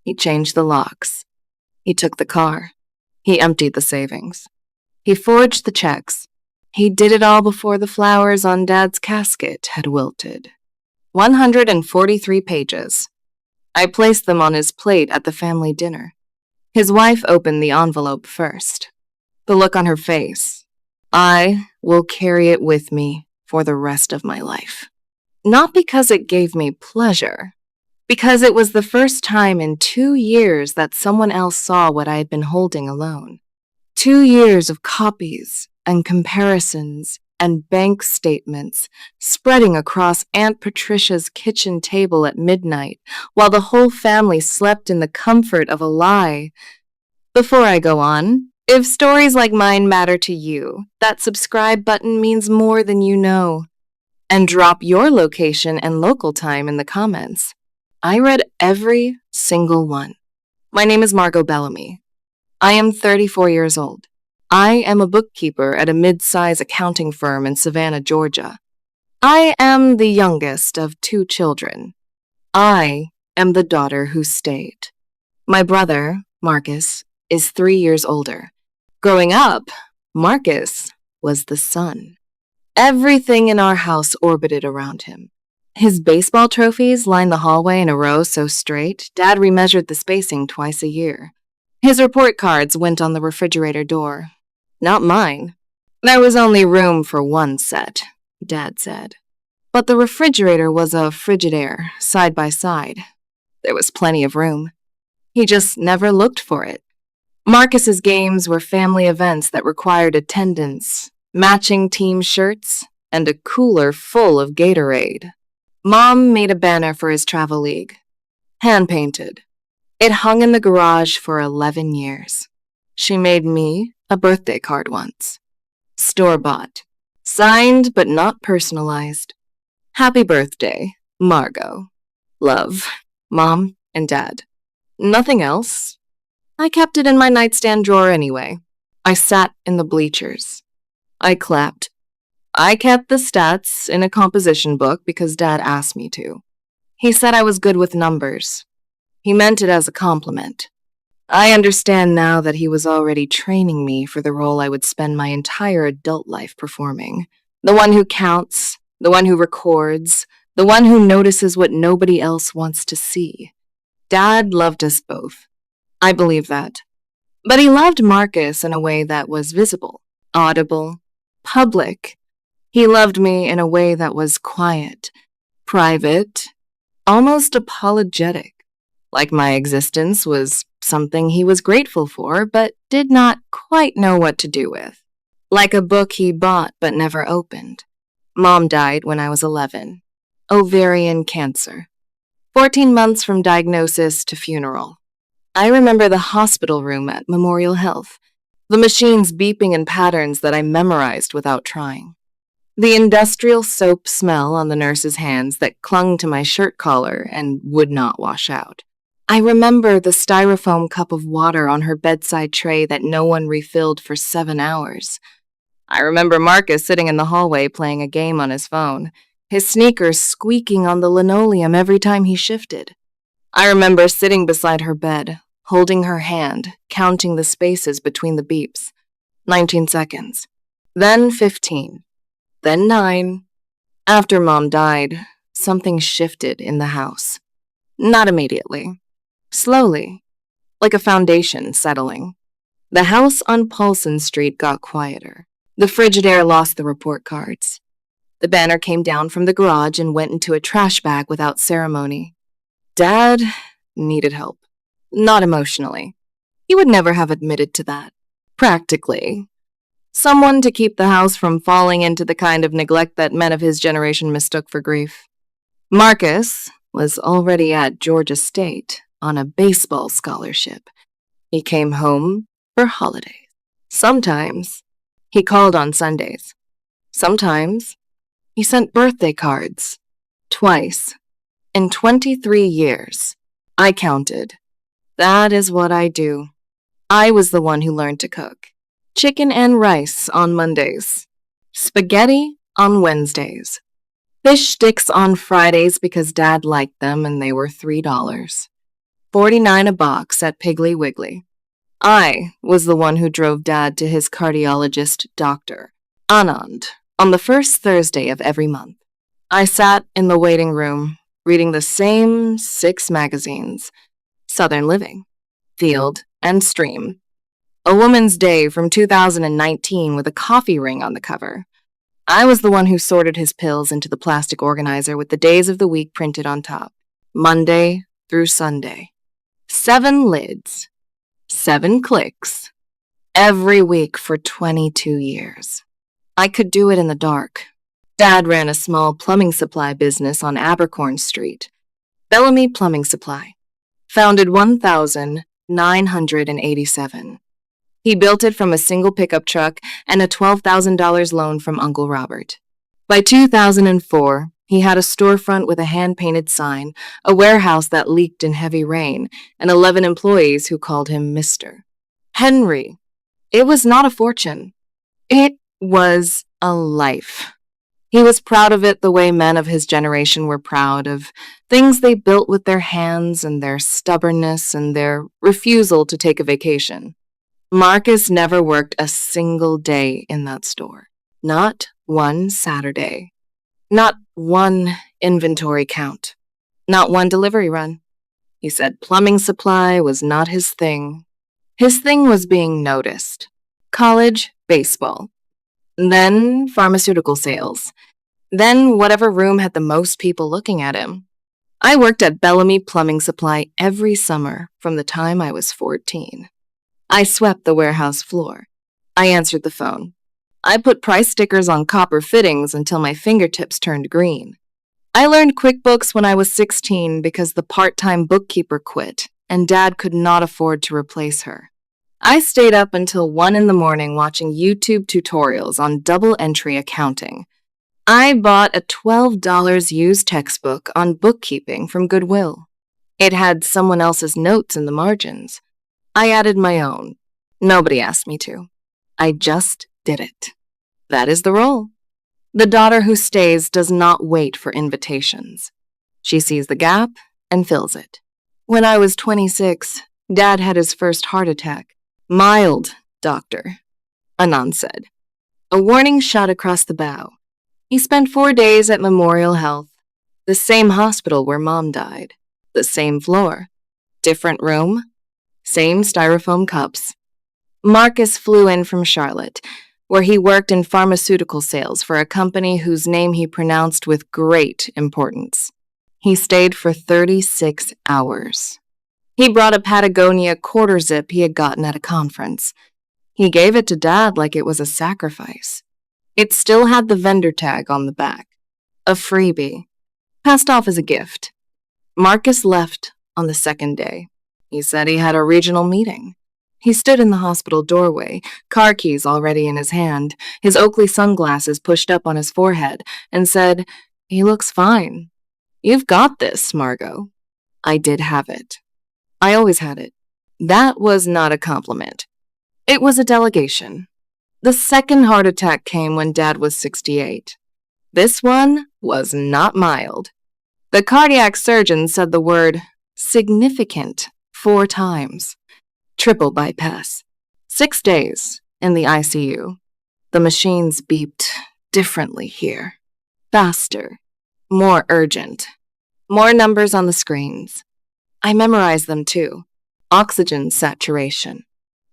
He changed the locks. He took the car. He emptied the savings. He forged the checks. He did it all before the flowers on Dad's casket had wilted. 143 pages. I placed them on his plate at the family dinner. His wife opened the envelope first. The look on her face. I will carry it with me for the rest of my life. Not because it gave me pleasure, because it was the first time in 2 years that someone else saw what I had been holding alone. 2 years of copies and comparisons and bank statements spreading across Aunt Patricia's kitchen table at midnight while the whole family slept in the comfort of a lie. Before I go on, if stories like mine matter to you, that subscribe button means more than you know. And drop your location and local time in the comments. I read every single one. My name is Margot Bellamy. I am 34 years old. I am a bookkeeper at a mid-size accounting firm in Savannah, Georgia. I am the youngest of 2 children. I am the daughter who stayed. My brother, Marcus, is 3 years older. Growing up, Marcus was the son. Everything in our house orbited around him. His baseball trophies lined the hallway in a row so straight, Dad remeasured the spacing twice a year. His report cards went on the refrigerator door. Not mine. There was only room for 1 set, Dad said. But the refrigerator was a Frigidaire, side by side. There was plenty of room. He just never looked for it. Marcus's games were family events that required attendance, matching team shirts, and a cooler full of Gatorade. Mom made a banner for his travel league. Hand-painted. It hung in the garage for 11 years. She made me a birthday card once. Store-bought. Signed but not personalized. Happy birthday, Margot. Love, Mom and Dad. Nothing else. I kept it in my nightstand drawer anyway. I sat in the bleachers. I clapped. I kept the stats in a composition book because Dad asked me to. He said I was good with numbers. He meant it as a compliment. I understand now that he was already training me for the role I would spend my entire adult life performing. The one who counts, the one who records, the one who notices what nobody else wants to see. Dad loved us both. I believe that. But he loved Marcus in a way that was visible, audible, public. He loved me in a way that was quiet, private, almost apologetic. Like my existence was something he was grateful for, but did not quite know what to do with. Like a book he bought but never opened. Mom died when I was 11. Ovarian cancer. 14 months from diagnosis to funeral. I remember the hospital room at Memorial Health, the machines beeping in patterns that I memorized without trying. The industrial soap smell on the nurse's hands that clung to my shirt collar and would not wash out. I remember the styrofoam cup of water on her bedside tray that no one refilled for 7 hours. I remember Marcus sitting in the hallway playing a game on his phone, his sneakers squeaking on the linoleum every time he shifted. I remember sitting beside her bed, holding her hand, counting the spaces between the beeps. 19 seconds. Then 15. Then 9. After Mom died, something shifted in the house. Not immediately. Slowly, like a foundation settling. The house on Paulson Street got quieter. The Frigidaire lost the report cards. The banner came down from the garage and went into a trash bag without ceremony. Dad needed help. Not emotionally. He would never have admitted to that. Practically. Someone to keep the house from falling into the kind of neglect that men of his generation mistook for grief. Marcus was already at Georgia State on a baseball scholarship. He came home for holidays. Sometimes he called on Sundays. Sometimes he sent birthday cards. Twice. In 23 years. I counted. That is what I do. I was the one who learned to cook. Chicken and rice on Mondays. Spaghetti on Wednesdays. Fish sticks on Fridays because Dad liked them and they were $3. $49 a box at Piggly Wiggly. I was the one who drove Dad to his cardiologist, Dr. Anand, on the first Thursday of every month. I sat in the waiting room, reading the same 6 magazines: Southern Living, Field, and Stream. A Woman's Day from 2019 with a coffee ring on the cover. I was the one who sorted his pills into the plastic organizer with the days of the week printed on top. Monday through Sunday. 7 lids. 7 clicks. Every week for 22 years. I could do it in the dark. Dad ran a small plumbing supply business on Abercorn Street. Bellamy Plumbing Supply. Founded 1987. He built it from a single pickup truck and a $12,000 loan from Uncle Robert. By 2004, he had a storefront with a hand-painted sign, a warehouse that leaked in heavy rain, and 11 employees who called him Mr. Henry. It was not a fortune. It was a life. He was proud of it the way men of his generation were proud of things they built with their hands and their stubbornness and their refusal to take a vacation. Marcus never worked a single day in that store. Not one Saturday. Not one inventory count. Not one delivery run. He said plumbing supply was not his thing. His thing was being noticed. College baseball. Then pharmaceutical sales. Then whatever room had the most people looking at him. I worked at Bellamy Plumbing Supply every summer from the time I was 14. I swept the warehouse floor. I answered the phone. I put price stickers on copper fittings until my fingertips turned green. I learned QuickBooks when I was 16 because the part-time bookkeeper quit, and Dad could not afford to replace her. I stayed up until 1 in the morning watching YouTube tutorials on double-entry accounting. I bought a $12 used textbook on bookkeeping from Goodwill. It had someone else's notes in the margins. I added my own. Nobody asked me to. I just did it. That is the role. The daughter who stays does not wait for invitations. She sees the gap and fills it. When I was 26, Dad had his first heart attack. Mild, doctor, Anand said. A warning shot across the bow. He spent 4 days at Memorial Health, the same hospital where Mom died, the same floor, different room, same styrofoam cups. Marcus flew in from Charlotte, where he worked in pharmaceutical sales for a company whose name he pronounced with great importance. He stayed for 36 hours. He brought a Patagonia quarter zip he had gotten at a conference. He gave it to Dad like it was a sacrifice. It still had the vendor tag on the back. A freebie. Passed off as a gift. Marcus left on the second day. He said he had a regional meeting. He stood in the hospital doorway, car keys already in his hand, his Oakley sunglasses pushed up on his forehead, and said, "He looks fine. You've got this, Margot." I did have it. I always had it. That was not a compliment. It was a delegation. The second heart attack came when Dad was 68. This one was not mild. The cardiac surgeon said the word significant 4 times. Triple bypass. 6 days in the ICU. The machines beeped differently here. Faster. More urgent. More numbers on the screens. I memorized them too. Oxygen saturation.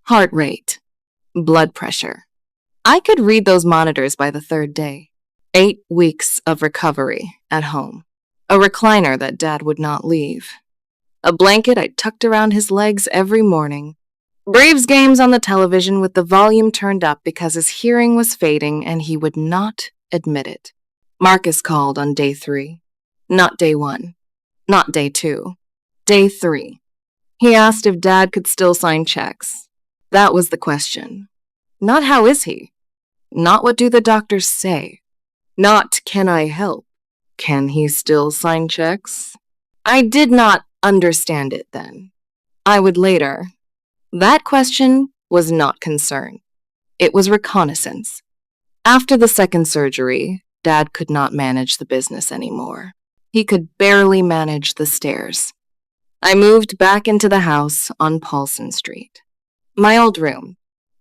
Heart rate. Blood pressure. I could read those monitors by the 3rd day. 8 weeks of recovery at home. A recliner that Dad would not leave. A blanket I tucked around his legs every morning. Braves games on the television with the volume turned up because his hearing was fading and he would not admit it. Marcus called on day 3. Not day 1. Not day 2. Day 3. He asked if Dad could still sign checks. That was the question. Not how is he? Not what do the doctors say? Not can I help? Can he still sign checks? I did not understand it then. I would later. That question was not concern. It was reconnaissance. After the second surgery, Dad could not manage the business anymore. He could barely manage the stairs. I moved back into the house on Paulson Street. My old room.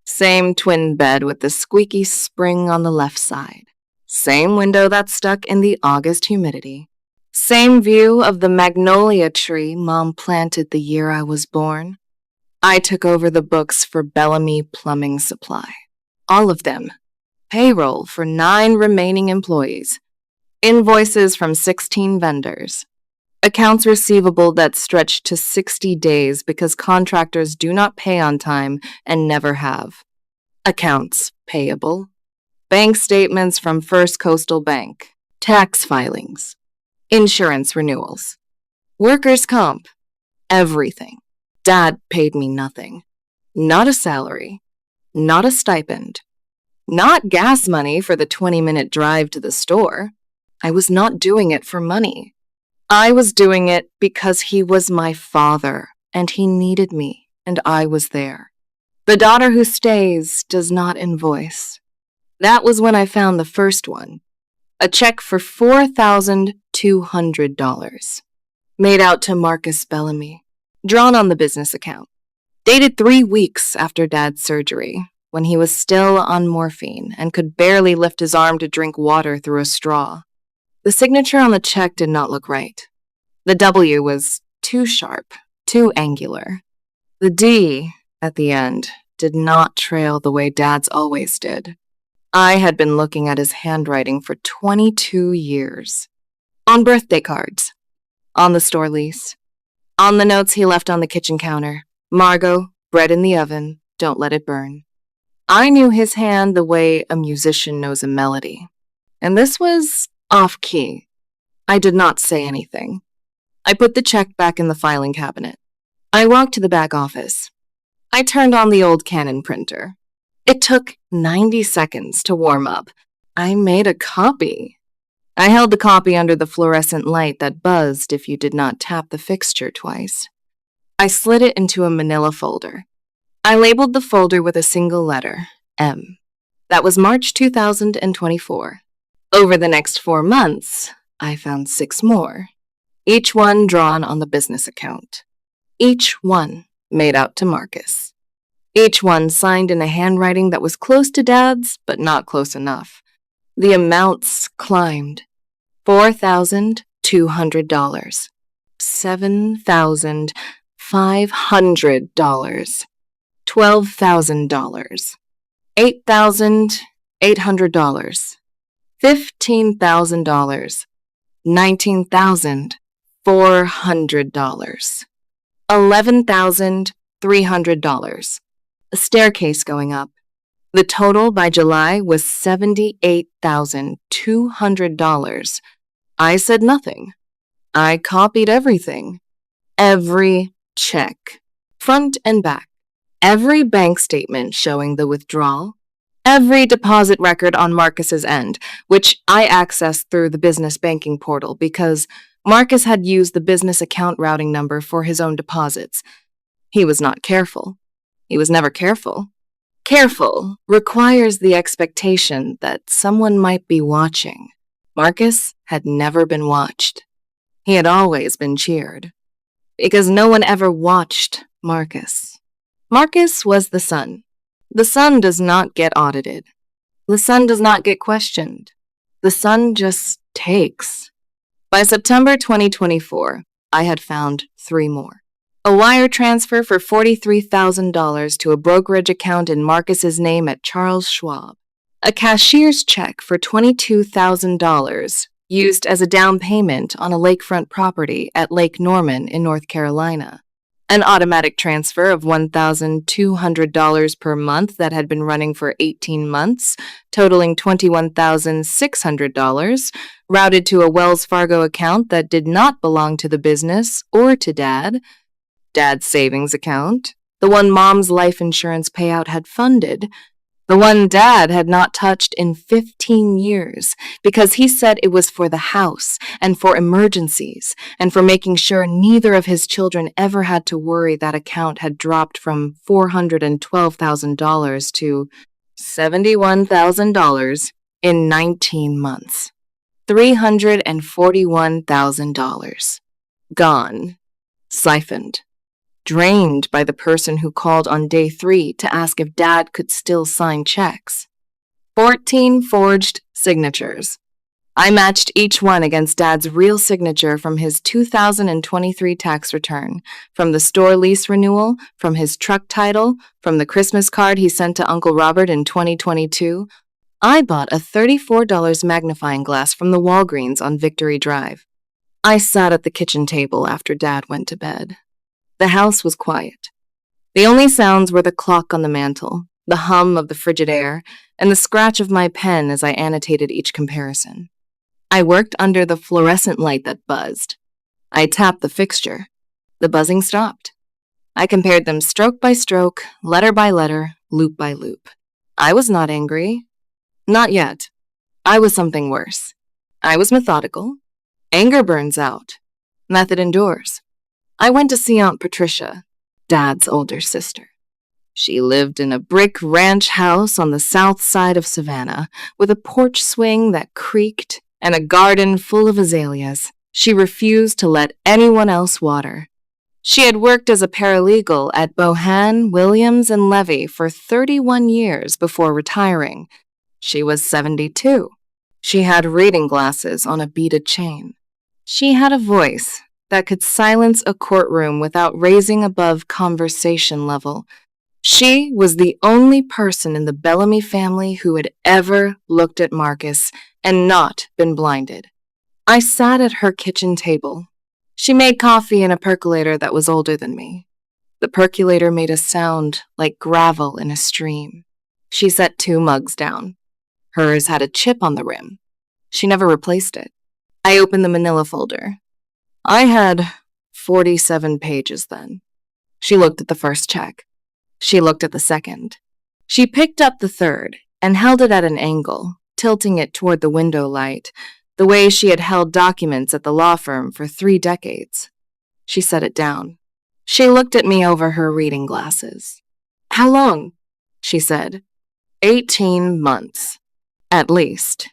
Same twin bed with the squeaky spring on the left side. Same window that stuck in the August humidity. Same view of the magnolia tree Mom planted the year I was born. I took over the books for Bellamy Plumbing Supply. All of them. Payroll for 9 remaining employees. Invoices from 16 vendors. Accounts receivable that stretched to 60 days because contractors do not pay on time and never have. Accounts payable. Bank statements from First Coastal Bank. Tax filings. Insurance renewals. Workers' comp. Everything. Dad paid me nothing. Not a salary. Not a stipend. Not gas money for the 20-minute drive to the store. I was not doing it for money. I was doing it because he was my father, and he needed me, and I was there. The daughter who stays does not invoice. That was when I found the first one. A check for $4,200. Made out to Marcus Bellamy. Drawn on the business account. Dated 3 weeks after Dad's surgery, when he was still on morphine and could barely lift his arm to drink water through a straw. The signature on the check did not look right. The W was too sharp, too angular. The D at the end did not trail the way Dad's always did. I had been looking at his handwriting for 22 years. On birthday cards. On the store lease. On the notes he left on the kitchen counter. Margot, bread in the oven, don't let it burn. I knew his hand the way a musician knows a melody. And this was off-key. I did not say anything. I put the check back in the filing cabinet. I walked to the back office. I turned on the old Canon printer. It took 90 seconds to warm up. I made a copy. I held the copy under the fluorescent light that buzzed if you did not tap the fixture twice. I slid it into a manila folder. I labeled the folder with a single letter, M. That was March 2024. Over the next 4 months, I found 6 more. Each one drawn on the business account. Each one made out to Marcus. Each one signed in a handwriting that was close to Dad's, but not close enough. The amounts climbed. $4,200. $7,500. $12,000. $8,800. $15,000. $19,400. $11,300. A staircase going up. The total by July was $78,200. I said nothing. I copied everything. Every check. Front and back. Every bank statement showing the withdrawal. Every deposit record on Marcus's end, which I accessed through the business banking portal because Marcus had used the business account routing number for his own deposits. He was not careful. He was never careful. Careful requires the expectation that someone might be watching. Marcus had never been watched. He had always been cheered. Because no one ever watched Marcus. Marcus was the son. The son does not get audited. The son does not get questioned. The son just takes. By September 2024, I had found 3 more. A wire transfer for $43,000 to a brokerage account in Marcus's name at Charles Schwab. A cashier's check for $22,000 used as a down payment on a lakefront property at Lake Norman in North Carolina. An automatic transfer of $1,200 per month that had been running for 18 months, totaling $21,600, routed to a Wells Fargo account that did not belong to the business or to Dad. Dad's savings account, the one Mom's life insurance payout had funded, the one Dad had not touched in 15 years because he said it was for the house and for emergencies and for making sure neither of his children ever had to worry that account had dropped from $412,000 to $71,000 in 19 months. $341,000. Gone. siphoned, drained by the person who called on day 3 to ask if Dad could still sign checks. 14 forged signatures. I matched each one against Dad's real signature from his 2023 tax return, from the store lease renewal, from his truck title, from the Christmas card he sent to Uncle Robert in 2022. I bought a $34 magnifying glass from the Walgreens on Victory Drive. I sat at the kitchen table after Dad went to bed. The house was quiet. The only sounds were the clock on the mantel, the hum of the frigid air, and the scratch of my pen as I annotated each comparison. I worked under the fluorescent light that buzzed. I tapped the fixture. The buzzing stopped. I compared them stroke by stroke, letter by letter, loop by loop. I was not angry. Not yet. I was something worse. I was methodical. Anger burns out. Method endures. I went to see Aunt Patricia, Dad's older sister. She lived in a brick ranch house on the south side of Savannah, with a porch swing that creaked and a garden full of azaleas. She refused to let anyone else water. She had worked as a paralegal at Bohan, Williams, and Levy for 31 years before retiring. She was 72. She had reading glasses on a beaded chain. She had a voice that could silence a courtroom without raising above conversation level. She was the only person in the Bellamy family who had ever looked at Marcus and not been blinded. I sat at her kitchen table. She made coffee in a percolator that was older than me. The percolator made a sound like gravel in a stream. She set 2 mugs down. Hers had a chip on the rim. She never replaced it. I opened the manila folder. I had 47 pages then. She looked at the first check. She looked at the second. She picked up the third and held it at an angle, tilting it toward the window light, the way she had held documents at the law firm for 3 decades. She set it down. She looked at me over her reading glasses. How long? She said. 18 months. At least.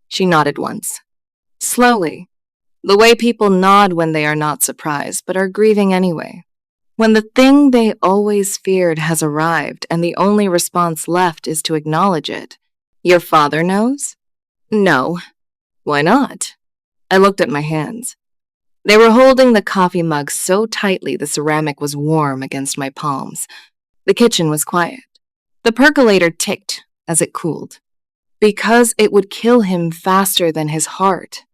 She nodded once. Slowly. The way people nod when they are not surprised, but are grieving anyway. When the thing they always feared has arrived and the only response left is to acknowledge it. Your father knows? No. Why not? I looked at my hands. They were holding the coffee mug so tightly the ceramic was warm against my palms. The kitchen was quiet. The percolator ticked as it cooled. Because it would kill him faster than his heart.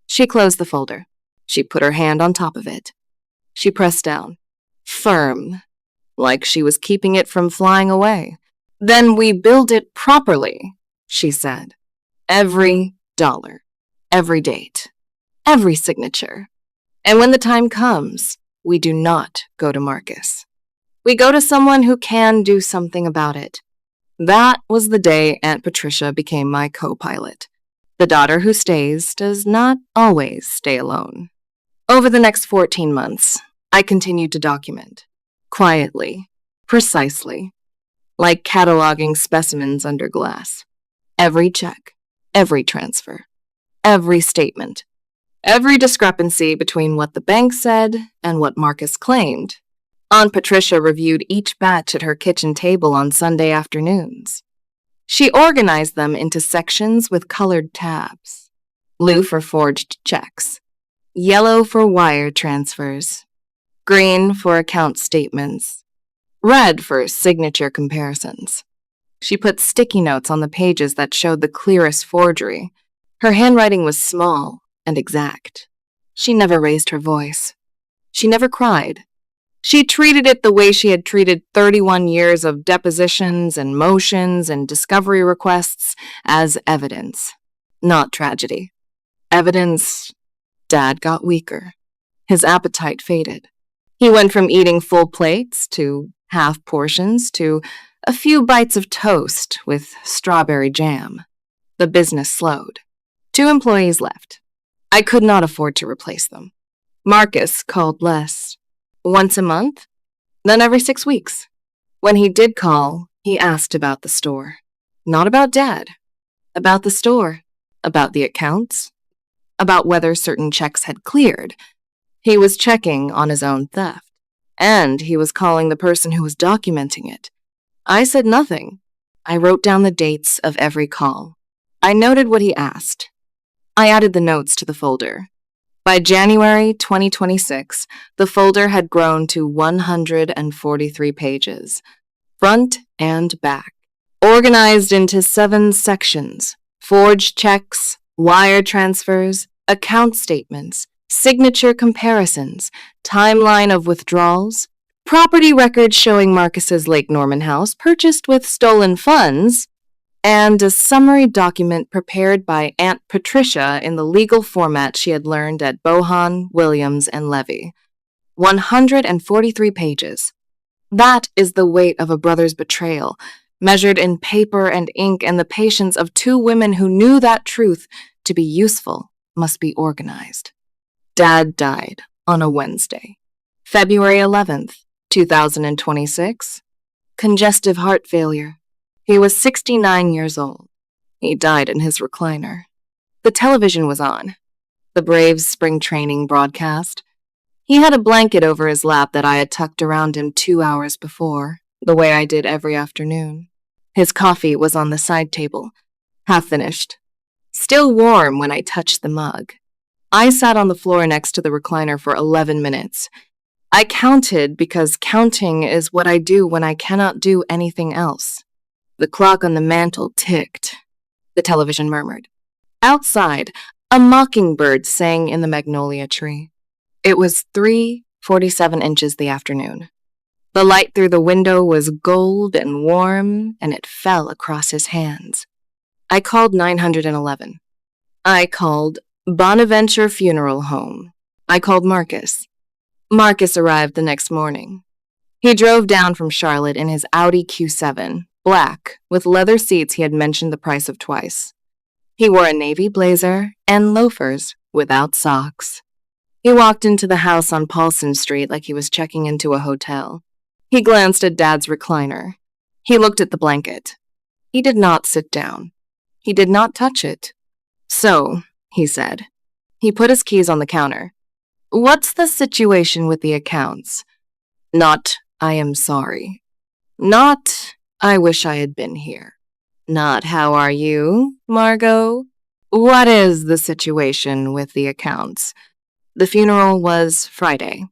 She closed the folder. She put her hand on top of it. She pressed down. Firm, like she was keeping it from flying away. Then we build it properly, she said. Every dollar, every date, every signature. And when the time comes, we do not go to Marcus. We go to someone who can do something about it. That was the day Aunt Patricia became my co-pilot. The daughter who stays does not always stay alone. Over the next 14 months, I continued to document. Quietly, precisely, like cataloging specimens under glass. Every check, every transfer, every statement, every discrepancy between what the bank said and what Marcus claimed. Aunt Patricia reviewed each batch at her kitchen table on Sunday afternoons. She organized them into sections with colored tabs. Blue for forged checks, yellow for wire transfers, green for account statements, red for signature comparisons. She put sticky notes on the pages that showed the clearest forgery. Her handwriting was small and exact. She never raised her voice. She never cried. She treated it the way she had treated 31 years of depositions and motions and discovery requests, as evidence, not tragedy. Evidence. Dad got weaker. His appetite faded. He went from eating full plates to half portions to a few bites of toast with strawberry jam. The business slowed. 2 employees left. I could not afford to replace them. Marcus called less. Once a month, then every 6 weeks. When he did call, he asked about the store. Not about Dad. About the store. About the accounts. About whether certain checks had cleared. He was checking on his own theft, and he was calling the person who was documenting it. I said nothing. I wrote down the dates of every call. I noted what he asked. I added the notes to the folder. By January 2026, the folder had grown to 143 pages, front and back, organized into 7 sections: forged checks, wire transfers, account statements, signature comparisons, timeline of withdrawals, property records showing Marcus's Lake Norman house purchased with stolen funds, and a summary document prepared by Aunt Patricia in the legal format she had learned at Bohan, Williams, and Levy. 143 pages. That is the weight of a brother's betrayal, measured in paper and ink, and the patience of 2 women who knew that truth, to be useful, must be organized. Dad died on a Wednesday, February 11th, 2026. Congestive heart failure. He was 69 years old. He died in his recliner. The television was on. The Braves spring training broadcast. He had a blanket over his lap that I had tucked around him 2 hours before, the way I did every afternoon. His coffee was on the side table, half finished, still warm when I touched the mug. I sat on the floor next to the recliner for 11 minutes. I counted because counting is what I do when I cannot do anything else. The clock on the mantel ticked. The television murmured. Outside, a mockingbird sang in the magnolia tree. It was 3:47 inches the afternoon. The light through the window was gold and warm, and it fell across his hands. I called 911. I called Bonaventure Funeral Home. I called Marcus. Marcus arrived the next morning. He drove down from Charlotte in his Audi Q7, black, with leather seats he had mentioned the price of twice. He wore a navy blazer and loafers without socks. He walked into the house on Paulson Street like he was checking into a hotel. He glanced at Dad's recliner. He looked at the blanket. He did not sit down. He did not touch it. So, he said. He put his keys on the counter. What's the situation with the accounts? Not, I am sorry. Not, I wish I had been here. Not, how are you, Margot? What is the situation with the accounts? The funeral was Friday.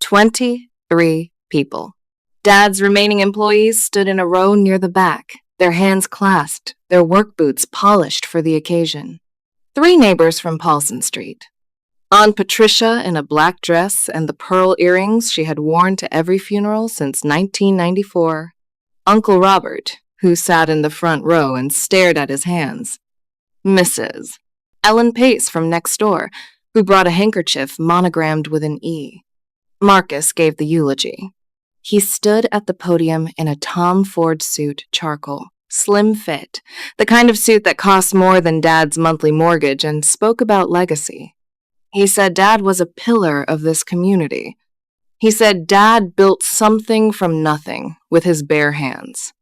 23 people. Dad's remaining employees stood in a row near the back, their hands clasped, their work boots polished for the occasion. 3 neighbors from Paulson Street. Aunt Patricia in a black dress and the pearl earrings she had worn to every funeral since 1994. Uncle Robert, who sat in the front row and stared at his hands. Mrs. Ellen Pace from next door, who brought a handkerchief monogrammed with an E. Marcus gave the eulogy. He stood at the podium in a Tom Ford suit, charcoal, slim fit, the kind of suit that costs more than Dad's monthly mortgage, and spoke about legacy. He said Dad was a pillar of this community. He said Dad built something from nothing with his bare hands.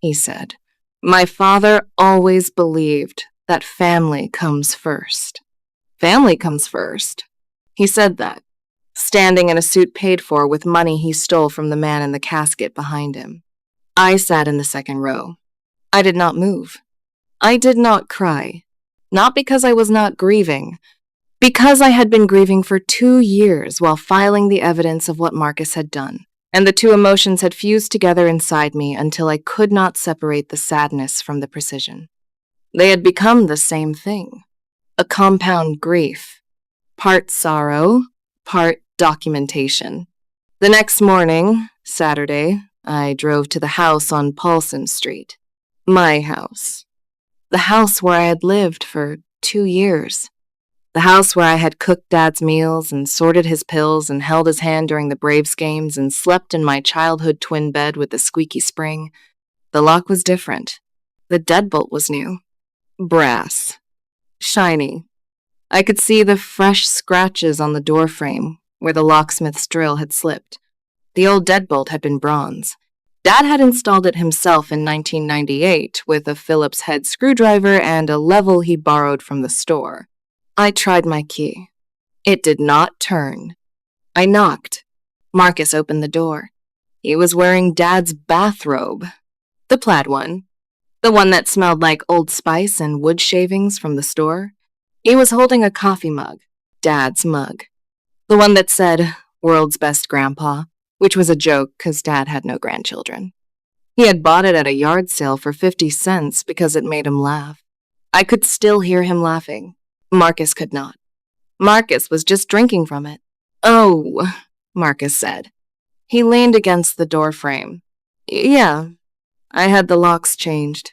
He said, my father always believed that family comes first. Family comes first. He said that, standing in a suit paid for with money he stole from the man in the casket behind him. I sat in the second row. I did not move. I did not cry. Not because I was not grieving, because I had been grieving for 2 years while filing the evidence of what Marcus had done, and the 2 emotions had fused together inside me until I could not separate the sadness from the precision. They had become the same thing, a compound grief, part sorrow, part documentation. The next morning, Saturday, I drove to the house on Paulson Street. My house. The house where I had lived for 2 years. The house where I had cooked Dad's meals and sorted his pills and held his hand during the Braves games and slept in my childhood twin bed with the squeaky spring. The lock was different. The deadbolt was new. Brass. Shiny. I could see the fresh scratches on the doorframe where the locksmith's drill had slipped. The old deadbolt had been bronze. Dad had installed it himself in 1998 with a Phillips head screwdriver and a level he borrowed from the store. I tried my key. It did not turn. I knocked. Marcus opened the door. He was wearing Dad's bathrobe. The plaid one. The one that smelled like Old Spice and wood shavings from the store. He was holding a coffee mug. Dad's mug. The one that said, "World's Best Grandpa," which was a joke because Dad had no grandchildren. He had bought it at a yard sale for 50 cents because it made him laugh. I could still hear him laughing. Marcus could not. Marcus was just drinking from it. "Oh," Marcus said. He leaned against the door frame. "Yeah, I had the locks changed.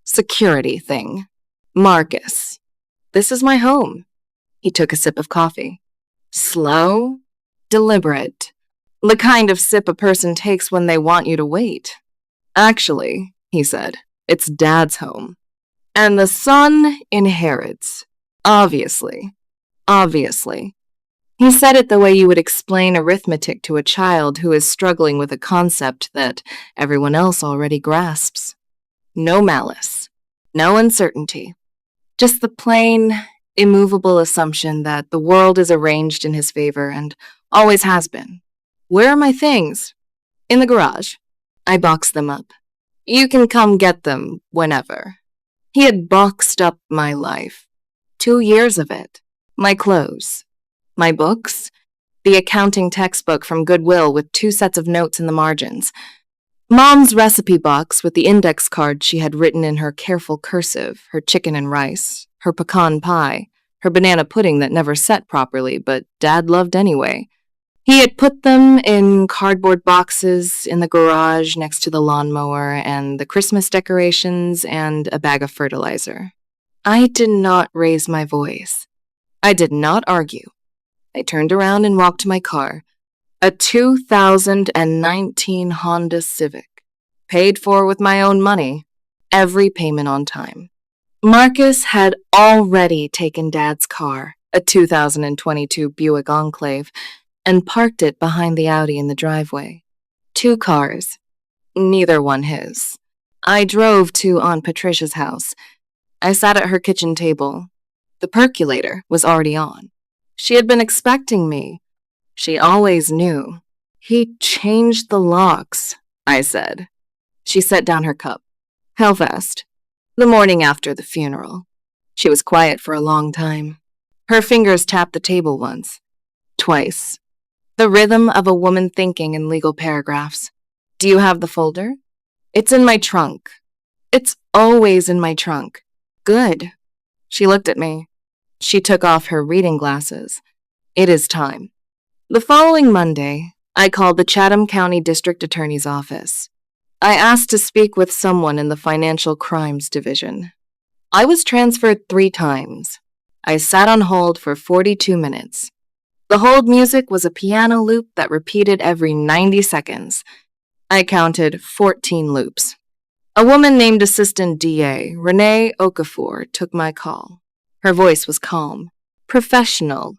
Security thing. Marcus, this is my home." He took a sip of coffee. Slow, deliberate. The kind of sip a person takes when they want you to wait. "Actually," he said, "it's Dad's home. And the son inherits. Obviously. Obviously." He said it the way you would explain arithmetic to a child who is struggling with a concept that everyone else already grasps. No malice. No uncertainty. Just the plain, immovable assumption that the world is arranged in his favor and always has been. "Where are my things?" "In the garage." I boxed them up. "You can come get them whenever." He had boxed up my life. 2 years of it. My clothes. My books. The accounting textbook from Goodwill with 2 sets of notes in the margins. Mom's recipe box with the index card she had written in her careful cursive, her chicken and rice, her pecan pie, her banana pudding that never set properly, but Dad loved anyway. He had put them in cardboard boxes in the garage next to the lawnmower and the Christmas decorations and a bag of fertilizer. I did not raise my voice. I did not argue. I turned around and walked to my car. A 2019 Honda Civic. Paid for with my own money. Every payment on time. Marcus had already taken Dad's car, a 2022 Buick Enclave, and parked it behind the Audi in the driveway. 2 cars. Neither one his. I drove to Aunt Patricia's house. I sat at her kitchen table. The percolator was already on. She had been expecting me. She always knew. "He changed the locks," I said. She set down her cup. "How fast?" "The morning after the funeral." She was quiet for a long time. Her fingers tapped the table once. Twice. The rhythm of a woman thinking in legal paragraphs. "Do you have the folder?" "It's in my trunk." "It's always in my trunk." "Good." She looked at me. She took off her reading glasses. "It is time." The following Monday, I called the Chatham County District Attorney's office. I asked to speak with someone in the Financial Crimes Division. I was transferred 3 times. I sat on hold for 42 minutes. The hold music was a piano loop that repeated every 90 seconds. I counted 14 loops. A woman named Assistant DA, Renee Okafor, took my call. Her voice was calm, professional,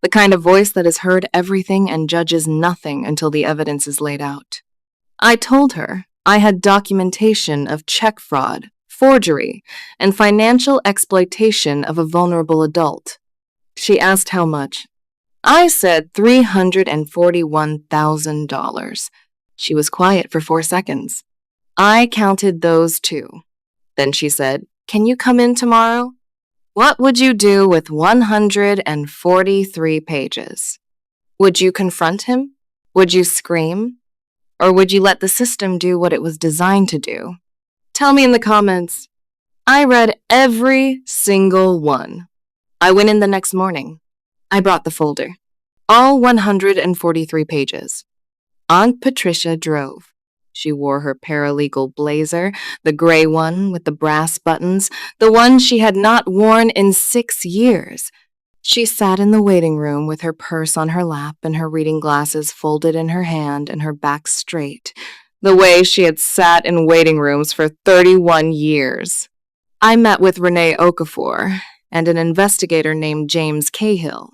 the kind of voice that has heard everything and judges nothing until the evidence is laid out. I told her I had documentation of check fraud, forgery, and financial exploitation of a vulnerable adult. She asked how much. I said $341,000. She was quiet for 4 seconds. I counted those too. Then she said, "Can you come in tomorrow?" What would you do with 143 pages? Would you confront him? Would you scream? Or would you let the system do what it was designed to do? Tell me in the comments. I read every single one. I went in the next morning. I brought the folder. All 143 pages. Aunt Patricia drove. She wore her paralegal blazer, the gray one with the brass buttons, the one she had not worn in 6 years. She sat in the waiting room with her purse on her lap and her reading glasses folded in her hand and her back straight, the way she had sat in waiting rooms for 31 years. I met with Renee Okafor and an investigator named James Cahill.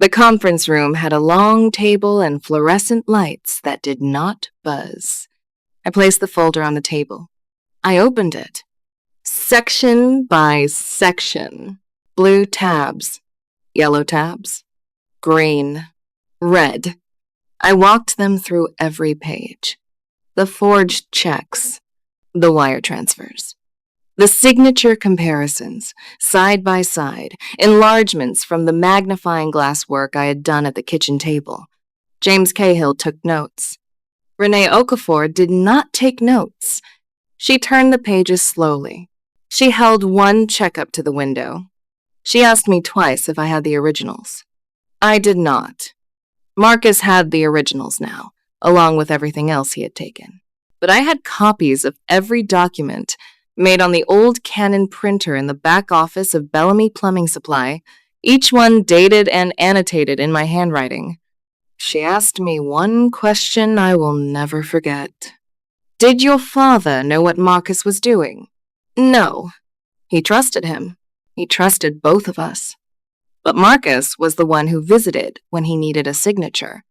The conference room had a long table and fluorescent lights that did not buzz. I placed the folder on the table. I opened it. Section by section. Blue tabs. Yellow tabs. Green. Red. I walked them through every page. The forged checks, the wire transfers, the signature comparisons, side by side, enlargements from the magnifying glass work I had done at the kitchen table. James Cahill took notes. Renee Okafor did not take notes. She turned the pages slowly. She held one check up to the window. She asked me twice if I had the originals. I did not. Marcus had the originals now, along with everything else he had taken. But I had copies of every document made on the old Canon printer in the back office of Bellamy Plumbing Supply, each one dated and annotated in my handwriting. She asked me one question I will never forget. Did your father know what Marcus was doing? No. He trusted him. He trusted both of us. But Marcus was the one who visited when he needed a signature.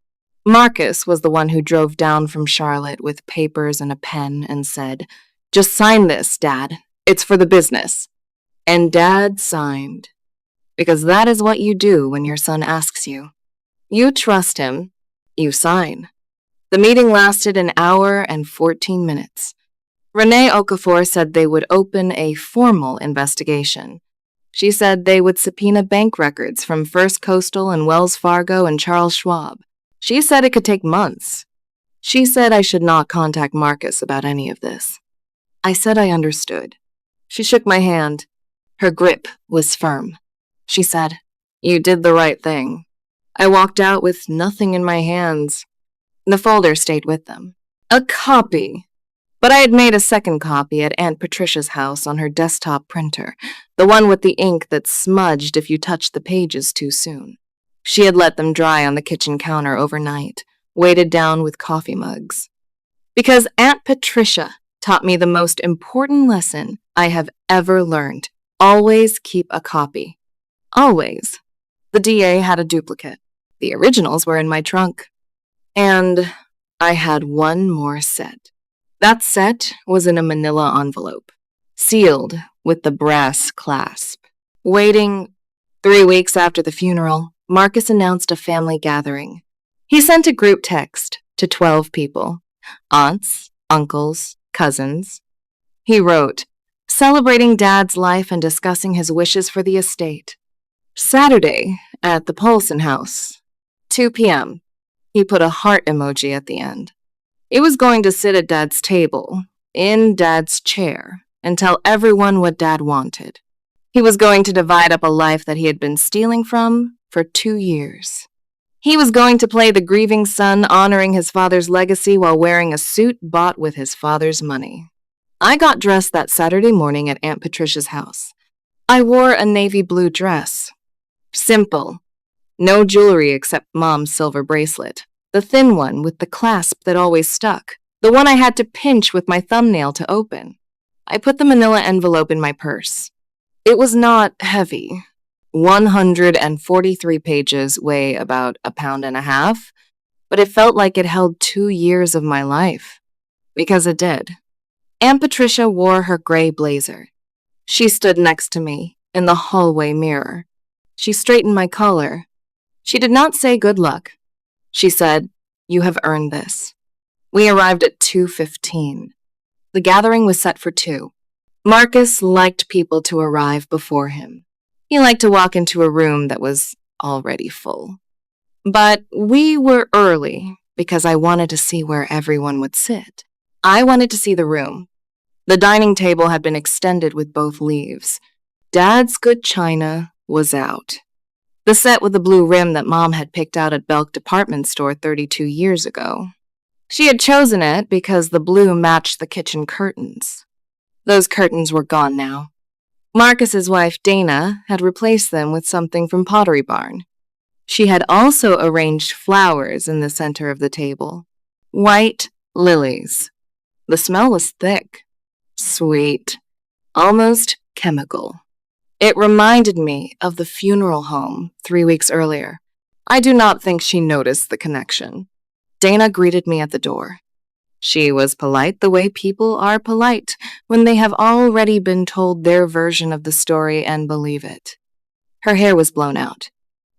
Marcus was the one who drove down from Charlotte with papers and a pen and said, "Just sign this, Dad. It's for the business." And Dad signed. Because that is what you do when your son asks you. You trust him. You sign. The meeting lasted an hour and 14 minutes. Renee Okafor said they would open a formal investigation. She said they would subpoena bank records from First Coastal and Wells Fargo and Charles Schwab. She said it could take months. She said I should not contact Marcus about any of this. I said I understood. She shook my hand. Her grip was firm. She said, "You did the right thing." I walked out with nothing in my hands. The folder stayed with them. A copy. But I had made a second copy at Aunt Patricia's house on her desktop printer, the one with the ink that smudged if you touched the pages too soon. She had let them dry on the kitchen counter overnight, weighted down with coffee mugs. Because Aunt Patricia taught me the most important lesson I have ever learned. Always keep a copy. Always. The DA had a duplicate. The originals were in my trunk. And I had one more set. That set was in a manila envelope, sealed with the brass clasp. Waiting 3 weeks after the funeral, Marcus announced a family gathering. He sent a group text to 12 people, aunts, uncles, cousins. He wrote, celebrating Dad's life and discussing his wishes for the estate. Saturday at the Polson House, 2 p.m. He put a heart emoji at the end. He was going to sit at Dad's table, in Dad's chair, and tell everyone what Dad wanted. He was going to divide up a life that he had been stealing from for 2 years. He was going to play the grieving son, honoring his father's legacy while wearing a suit bought with his father's money. I got dressed that Saturday morning at Aunt Patricia's house. I wore a navy blue dress. Simple. No jewelry except Mom's silver bracelet. The thin one with the clasp that always stuck. The one I had to pinch with my thumbnail to open. I put the manila envelope in my purse. It was not heavy. 143 pages weigh about 1.5 pounds, but it felt like it held 2 years of my life. Because it did. Aunt Patricia wore her gray blazer. She stood next to me in the hallway mirror. She straightened my collar. She did not say good luck. She said, "You have earned this." We arrived at 2:15. The gathering was set for 2. Marcus liked people to arrive before him. He liked to walk into a room that was already full. But we were early because I wanted to see where everyone would sit. I wanted to see the room. The dining table had been extended with both leaves. Dad's good china was out. The set with the blue rim that Mom had picked out at Belk Department Store 32 years ago. She had chosen it because the blue matched the kitchen curtains. Those curtains were gone now. Marcus's wife, Dana, had replaced them with something from Pottery Barn. She had also arranged flowers in the center of the table. White lilies. The smell was thick, sweet, almost chemical. It reminded me of the funeral home 3 weeks earlier. I do not think she noticed the connection. Dana greeted me at the door. She was polite the way people are polite when they have already been told their version of the story and believe it. Her hair was blown out.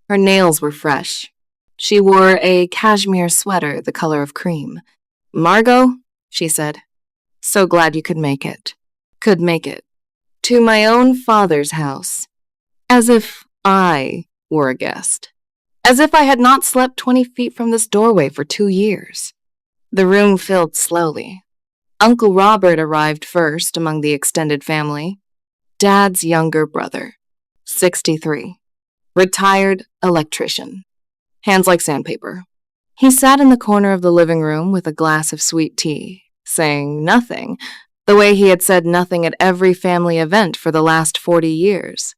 Her nails were fresh. She wore a cashmere sweater the color of cream. "Margot," she said, "so glad you could make it. Could make it. To my own father's house. As if I were a guest. As if I had not slept 20 feet from this doorway for 2 years." The room filled slowly. Uncle Robert arrived first among the extended family. Dad's younger brother, 63. Retired electrician. Hands like sandpaper. He sat in the corner of the living room with a glass of sweet tea, saying nothing, the way he had said nothing at every family event for the last 40 years.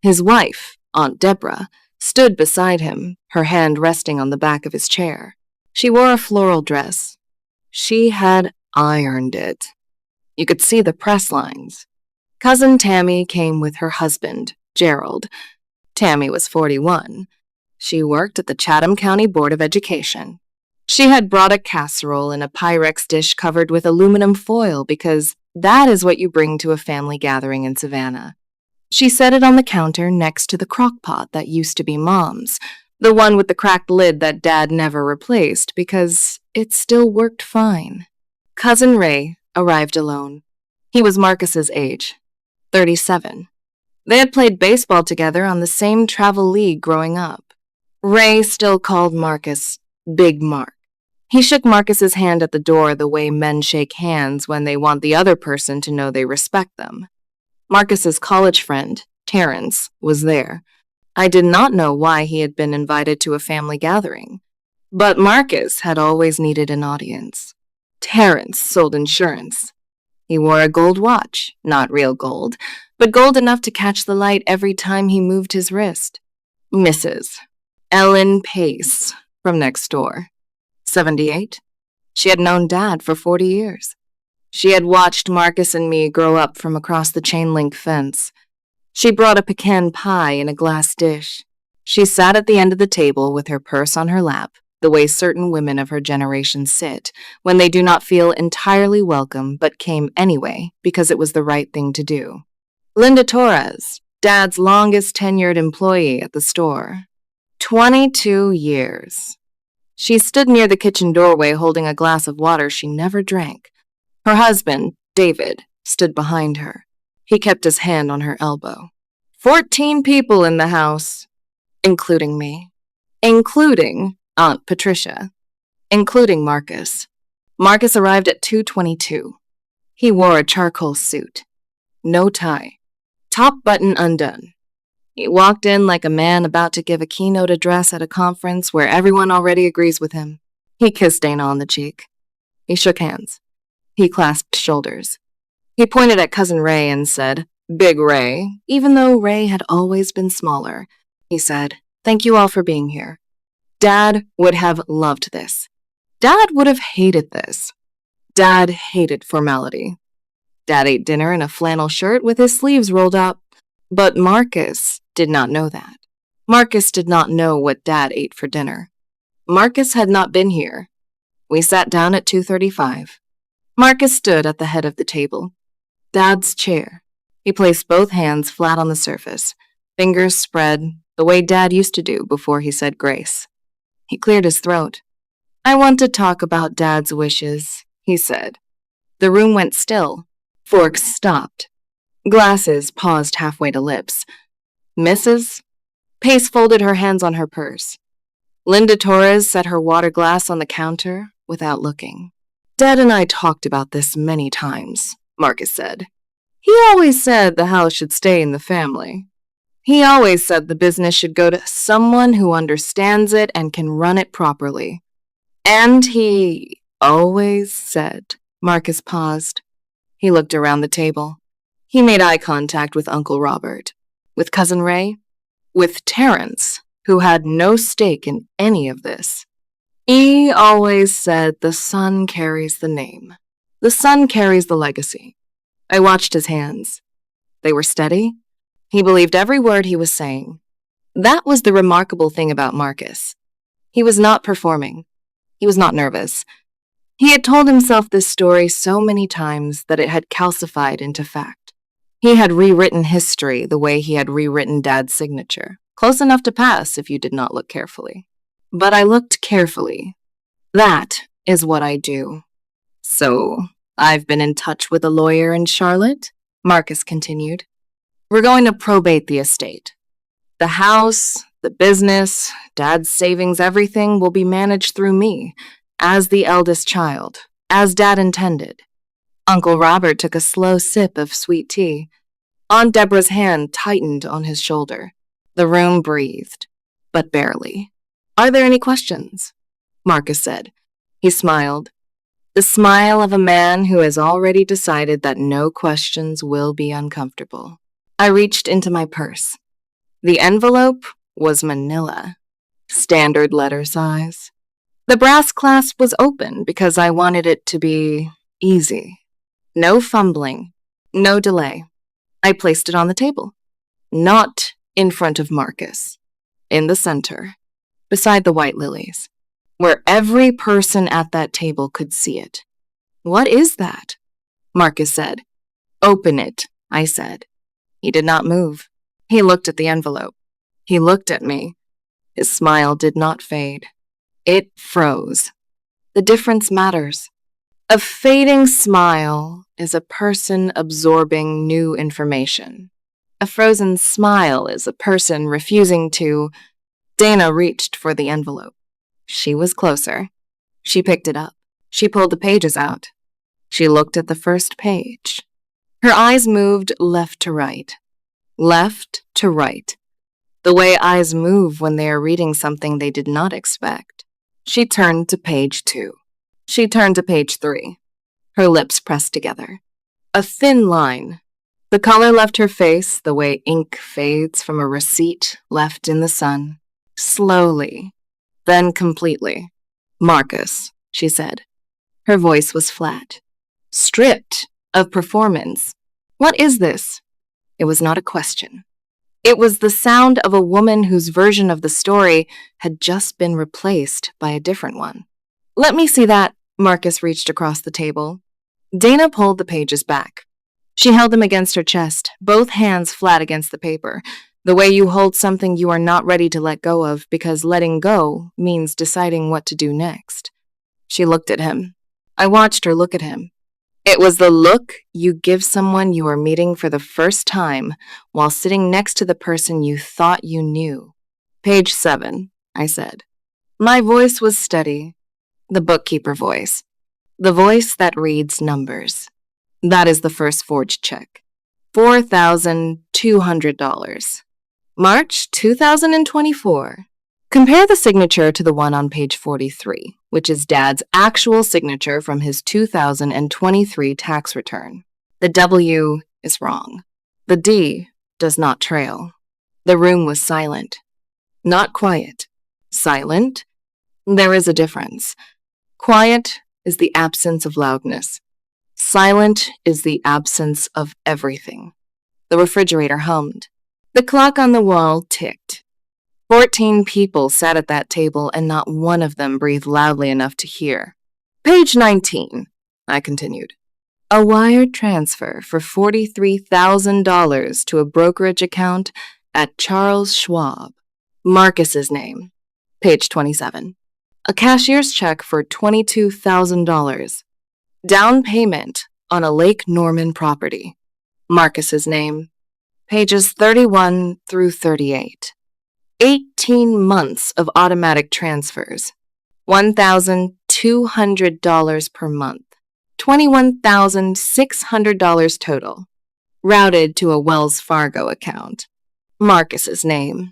His wife, Aunt Deborah, stood beside him, her hand resting on the back of his chair. She wore a floral dress. She had ironed it. You could see the press lines. Cousin Tammy came with her husband, Gerald. Tammy was 41. She worked at the Chatham County Board of Education. She had brought a casserole in a Pyrex dish covered with aluminum foil because that is what you bring to a family gathering in Savannah. She set it on the counter next to the crock pot that used to be Mom's, the one with the cracked lid that Dad never replaced because it still worked fine. Cousin Ray arrived alone. He was Marcus's age, 37. They had played baseball together on the same travel league growing up. Ray still called Marcus Big Mark. He shook Marcus's hand at the door the way men shake hands when they want the other person to know they respect them. Marcus's college friend, Terrence, was there. I did not know why he had been invited to a family gathering, but Marcus had always needed an audience. Terrence sold insurance. He wore a gold watch, not real gold, but gold enough to catch the light every time he moved his wrist. Mrs. Ellen Pace, from next door. 78. She had known Dad for 40 years. She had watched Marcus and me grow up from across the chain-link fence. She brought a pecan pie in a glass dish. She sat at the end of the table with her purse on her lap, the way certain women of her generation sit when they do not feel entirely welcome but came anyway because it was the right thing to do. Linda Torres, Dad's longest tenured employee at the store. 22 years. She stood near the kitchen doorway holding a glass of water she never drank. Her husband, David, stood behind her. He kept his hand on her elbow. 14 people in the house, including me, including Aunt Patricia, including Marcus. Marcus arrived at 2:22. He wore a charcoal suit. No tie. Top button undone. He walked in like a man about to give a keynote address at a conference where everyone already agrees with him. He kissed Dana on the cheek. He shook hands. He clasped shoulders. He pointed at Cousin Ray and said, "Big Ray," even though Ray had always been smaller. He said, "Thank you all for being here. Dad would have loved this. Dad would have hated this. Dad hated formality. Dad ate dinner in a flannel shirt with his sleeves rolled up. But Marcus did not know that. Marcus did not know what Dad ate for dinner. Marcus had not been here. We sat down at 2:35. Marcus stood at the head of the table. Dad's chair. He placed both hands flat on the surface, fingers spread, the way Dad used to do before he said grace. He cleared his throat. "I want to talk about Dad's wishes," he said. The room went still. Forks stopped. Glasses paused halfway to lips. "Mrs.?" Pace folded her hands on her purse. Linda Torres set her water glass on the counter without looking. "Dad and I talked about this many times," Marcus said. "He always said the house should stay in the family. He always said the business should go to someone who understands it and can run it properly. And he always said," Marcus paused. He looked around the table. He made eye contact with Uncle Robert, with Cousin Ray, with Terrence, who had no stake in any of this. "He always said the son carries the name. The son carries the legacy." I watched his hands. They were steady. He believed every word he was saying. That was the remarkable thing about Marcus. He was not performing. He was not nervous. He had told himself this story so many times that it had calcified into fact. He had rewritten history the way he had rewritten Dad's signature, close enough to pass if you did not look carefully. but I looked carefully. That is what I do. So, I've been in touch with a lawyer in Charlotte, Marcus continued. We're going to probate the estate. The house, the business, Dad's savings, everything will be managed through me, as the eldest child, as Dad intended. Uncle Robert took a slow sip of sweet tea. Aunt Deborah's hand tightened on his shoulder. The room breathed, but barely. Are there any questions? Marcus said. He smiled. The smile of a man who has already decided that no questions will be uncomfortable. I reached into my purse. The envelope was manila, standard letter size. The brass clasp was open because I wanted it to be easy. No fumbling, no delay. I placed it on the table. Not in front of Marcus. In the center, beside the white lilies, where every person at that table could see it. What is that? Marcus said. Open it, I said. He did not move. He looked at the envelope. He looked at me. His smile did not fade. It froze. The difference matters. A fading smile is a person absorbing new information. A frozen smile is a person refusing to. Dana reached for the envelope. She was closer. She picked it up. She pulled the pages out. She looked at the first page. Her eyes moved left to right. Left to right. The way eyes move when they are reading something they did not expect. She turned to page 2. She turned to page 3. Her lips pressed together. A thin line. The color left her face the way ink fades from a receipt left in the sun. Slowly. Then completely. Marcus, she said. Her voice was flat. Stripped of performance. What is this? It was not a question. It was the sound of a woman whose version of the story had just been replaced by a different one. Let me see that. Marcus reached across the table. Dana pulled the pages back. She held them against her chest, both hands flat against the paper, the way you hold something you are not ready to let go of because letting go means deciding what to do next. She looked at him. I watched her look at him. It was the look you give someone you are meeting for the first time while sitting next to the person you thought you knew. Page 7, I said. My voice was steady. The bookkeeper voice. The voice that reads numbers. That is the first forged check. $4,200. March 2024. Compare the signature to the one on page 43, which is Dad's actual signature from his 2023 tax return. The W is wrong. The D does not trail. The room was silent. Not quiet. Silent? There is a difference. Quiet is the absence of loudness. Silent is the absence of everything. The refrigerator hummed. The clock on the wall ticked. 14 people sat at that table, and not one of them breathed loudly enough to hear. Page 19, I continued. A wire transfer for $43,000 to a brokerage account at Charles Schwab. Marcus's name. Page 27. A cashier's check for $22,000. Down payment on a Lake Norman property. Marcus's name. Pages 31 through 38. 18 months of automatic transfers. $1,200 per month. $21,600 total. Routed to a Wells Fargo account. Marcus's name.